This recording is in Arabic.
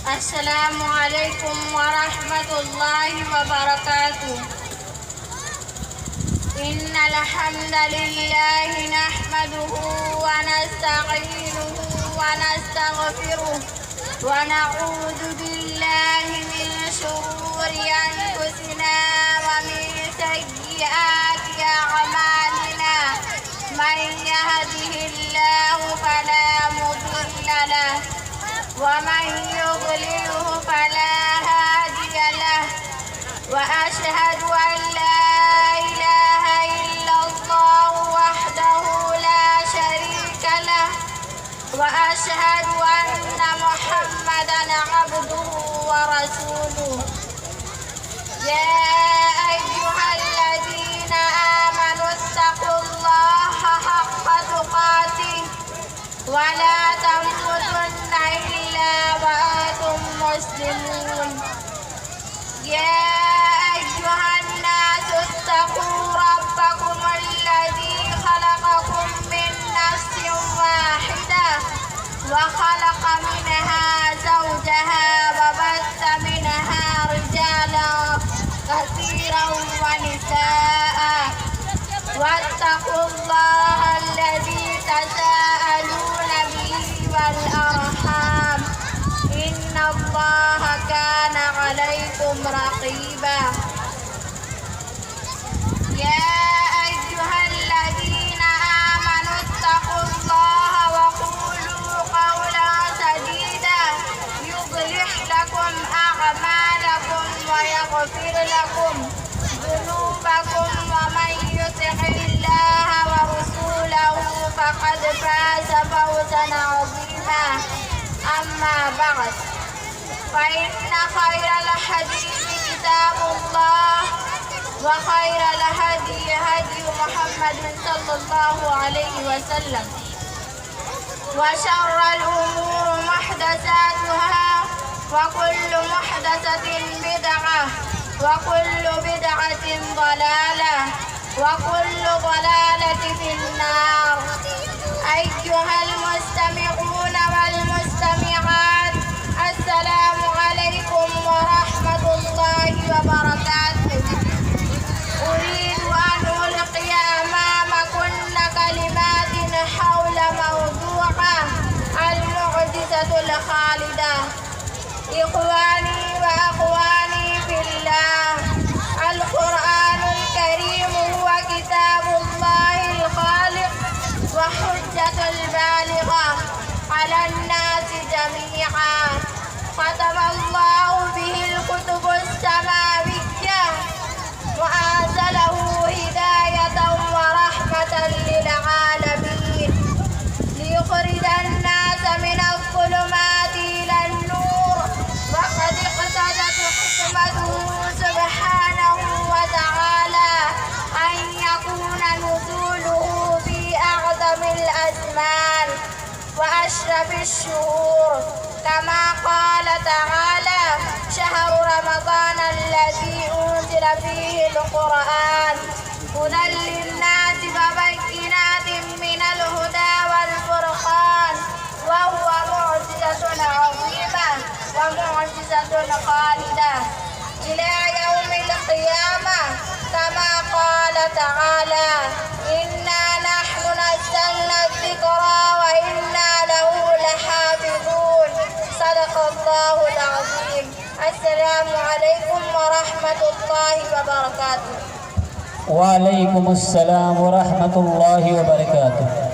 Assalamualaikum warahmatullahi wabarakatuh. Innal hamdalillah nahmaduhu wa nasta'inuhu wa nastaghfiruh wa na'udzu billahi min shururi anfusina wa min sayyiati a'malina. Man yahdihillahu fala mudilla lahu ومن يضلله فلا هادي له وأشهد أن لا إله إلا الله وحده لا شريك له وأشهد أن محمدا عبده ورسوله. يا أيها الذين آمنوا اتقوا الله حق تقاته ولا تموتن إلا وأنتم مسلمون. يا أيها الناس اتقوا ربكم الذي خلقكم من نفس واحدة وخلق منها زوجها وبث منها رجالا كثيرا ونساء واتقوا الله الذي تساءلون به والأرحام إن الله كان عليكم رقيبا. يا أيها الذين آمنوا اتقوا الله وقولوا قولا سديدا يصلح لكم أعمالكم ويغفر لكم ذنوبكم ومن يطع الله ورسوله فقد فاز فوزا عظيما. أما بعد فإن خير الحديث كتاب الله وخير الهدي هدي محمد صلى الله عليه وسلم وشر الأمور محدثاتها وكل محدثة بدعة وكل بدعة ضلالة وكل ضلالة في النار. أيها المستمعون والمستمعات السلام عليكم ورحمة الله وبركاته. أريد أن ألقي أمامكن كلمات حول موضوع المعجزة الخالدة. إخواني وأخواني في الله، القرآن الكريم هو كتاب الله الخالق وحجة البالغة على الناس جميعا. ختم الله به الكتب السماوية وأنزله هداية ورحمة للعالمين ليخرج الناس من الظلمات إلى النور. وقد اقتضت حكمته سبحانه وتعالى أن يكون نزوله في أعظم الأزمان وأشرف الشهور كما قال تعالى: شهر رمضان الذي أنزل فيه القرآن هدى للناس وبينات من الهدى والفرقان وهو معجزة عظيمة ومعجزة خالدة إلى يوم القيامة كما قال تعالى: إنا نحن نزلنا الذكرى وإنا له لحافظون. صدق الله العظيم. السلام عليكم ورحمة الله وبركاته. Waalaikumsalam warahmatullahi wabarakatuh.